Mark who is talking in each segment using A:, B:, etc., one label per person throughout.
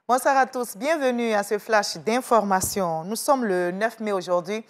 A: Bonsoir à tous, bienvenue à ce flash d'information. Nous sommes le 9 mai aujourd'hui.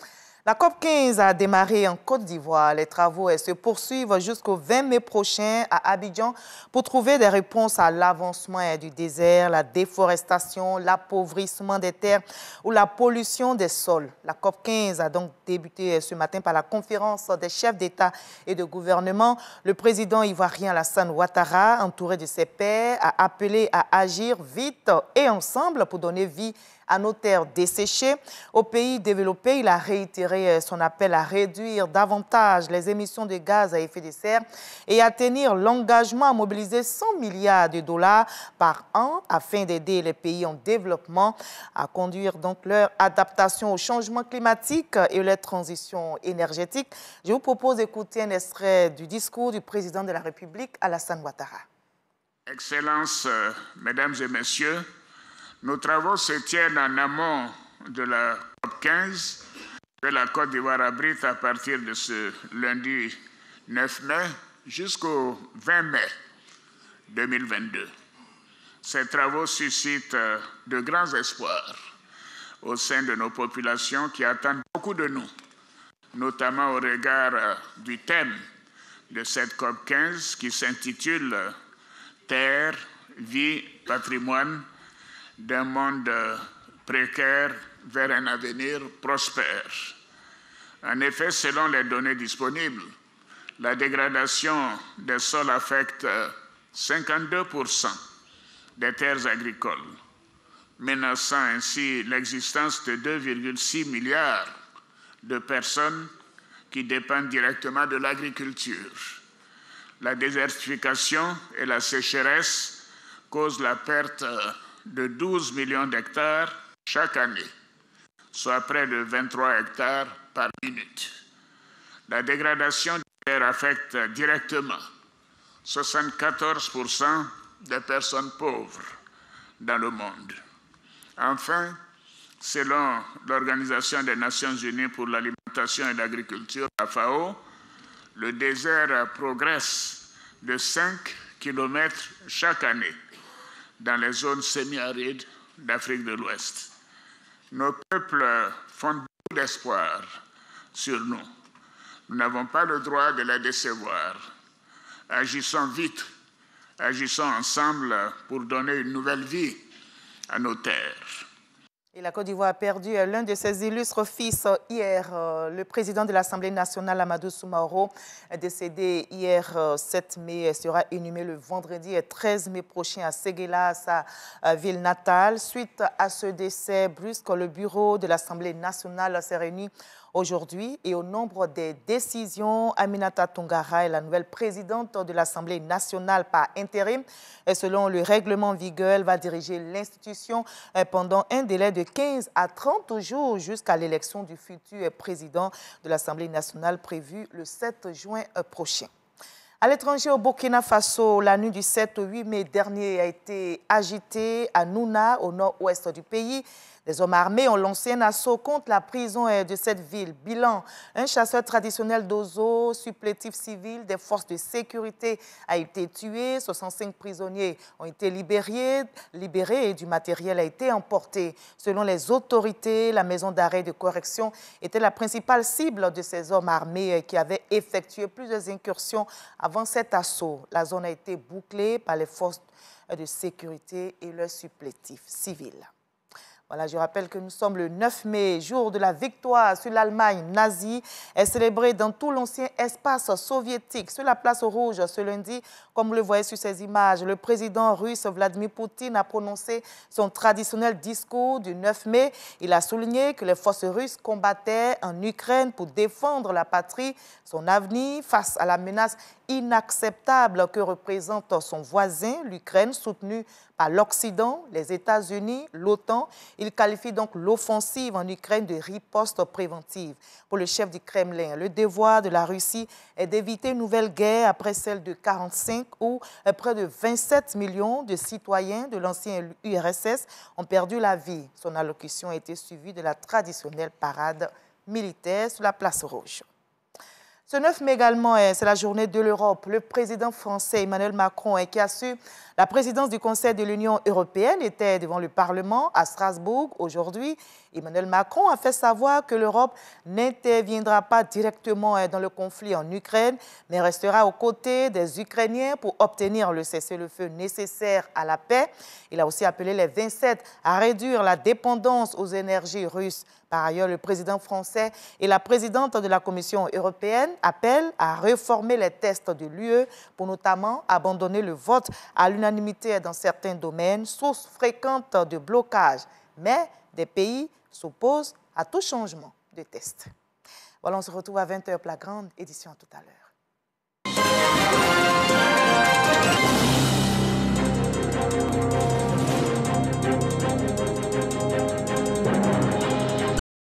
A: La COP15 a démarré en Côte d'Ivoire. Les travaux se poursuivent jusqu'au 20 mai prochain à Abidjan pour trouver des réponses à l'avancement du désert, la déforestation, l'appauvrissement des terres ou la pollution des sols. La COP15 a donc débuté ce matin par la conférence des chefs d'État et de gouvernement. Le président ivoirien Alassane Ouattara, entouré de ses pairs, a appelé à agir vite et ensemble pour donner vie à nos terres desséchées. Au pays développé, il a réitéré son appel à réduire davantage les émissions de gaz à effet de serre et à tenir l'engagement à mobiliser 100 milliards de dollars par an afin d'aider les pays en développement à conduire donc leur adaptation au changement climatique et leur transition énergétique. Je vous propose d'écouter un extrait du discours du président de la République, Alassane Ouattara.
B: Excellences, Mesdames et Messieurs, nos travaux se tiennent en amont de la COP15 que la Côte d'Ivoire abrite à partir de ce lundi 9 mai jusqu'au 20 mai 2022. Ces travaux suscitent de grands espoirs au sein de nos populations qui attendent beaucoup de nous, notamment au regard du thème de cette COP15 qui s'intitule « Terre, vie, patrimoine » d'un monde précaire vers un avenir prospère. En effet, selon les données disponibles, la dégradation des sols affecte 52% des terres agricoles, menaçant ainsi l'existence de 2,6 milliards de personnes qui dépendent directement de l'agriculture. La désertification et la sécheresse causent la perte de 12 millions d'hectares chaque année, soit près de 23 hectares par minute. La dégradation des terres affecte directement 74% des personnes pauvres dans le monde. Enfin, selon l'Organisation des Nations Unies pour l'alimentation et l'agriculture, la FAO, le désert progresse de 5 km chaque année dans les zones semi-arides d'Afrique de l'Ouest. Nos peuples font beaucoup d'espoir sur nous. Nous n'avons pas le droit de les décevoir. Agissons vite, agissons ensemble pour donner une nouvelle vie à nos terres.
A: Et la Côte d'Ivoire a perdu l'un de ses illustres fils hier. Le président de l'Assemblée nationale, Amadou Soumaoro, décédé hier 7 mai, sera inhumé le vendredi 13 mai prochain à Séguéla, sa ville natale. Suite à ce décès brusque, le bureau de l'Assemblée nationale s'est réuni aujourd'hui et au nombre des décisions, Aminata Tongara est la nouvelle présidente de l'Assemblée nationale par intérim. Et selon le règlement en vigueur, elle va diriger l'institution pendant un délai de 15 à 30 jours jusqu'à l'élection du futur président de l'Assemblée nationale prévue le 7 juin prochain. À l'étranger, au Burkina Faso, la nuit du 7 au 8 mai dernier a été agitée à Nouna, au nord-ouest du pays. Les hommes armés ont lancé un assaut contre la prison de cette ville. Bilan, un chasseur traditionnel d'Ozo, supplétif civil des forces de sécurité, a été tué. 65 prisonniers ont été libérés et du matériel a été emporté. Selon les autorités, la maison d'arrêt de correction était la principale cible de ces hommes armés qui avaient effectué plusieurs incursions avant cet assaut. La zone a été bouclée par les forces de sécurité et leurs supplétifs civils. Voilà, je rappelle que nous sommes le 9 mai, jour de la victoire sur l'Allemagne nazie, est célébré dans tout l'ancien espace soviétique. Sur la place rouge ce lundi, comme vous le voyez sur ces images, le président russe Vladimir Poutine a prononcé son traditionnel discours du 9 mai. Il a souligné que les forces russes combattaient en Ukraine pour défendre la patrie, son avenir face à la menace inacceptable que représente son voisin, l'Ukraine, soutenue par l'Occident, les États-Unis, l'OTAN. Il qualifie donc l'offensive en Ukraine de riposte préventive. Pour le chef du Kremlin, le devoir de la Russie est d'éviter une nouvelle guerre après celle de 1945 où près de 27 millions de citoyens de l'ancien URSS ont perdu la vie. Son allocution a été suivie de la traditionnelle parade militaire sur la place rouge. Ce 9 mai également, c'est la journée de l'Europe. Le président français Emmanuel Macron qui a su La présidence du Conseil de l'Union européenne était devant le Parlement à Strasbourg aujourd'hui. Emmanuel Macron a fait savoir que l'Europe n'interviendra pas directement dans le conflit en Ukraine, mais restera aux côtés des Ukrainiens pour obtenir le cessez-le-feu nécessaire à la paix. Il a aussi appelé les 27 à réduire la dépendance aux énergies russes. Par ailleurs, le président français et la présidente de la Commission européenne appellent à réformer les tests de l'UE pour notamment abandonner le vote à l'unanimité dans certains domaines, source fréquente de blocage. Mais des pays s'opposent à tout changement de test. Voilà, on se retrouve à 20h pour la grande édition. À tout à l'heure.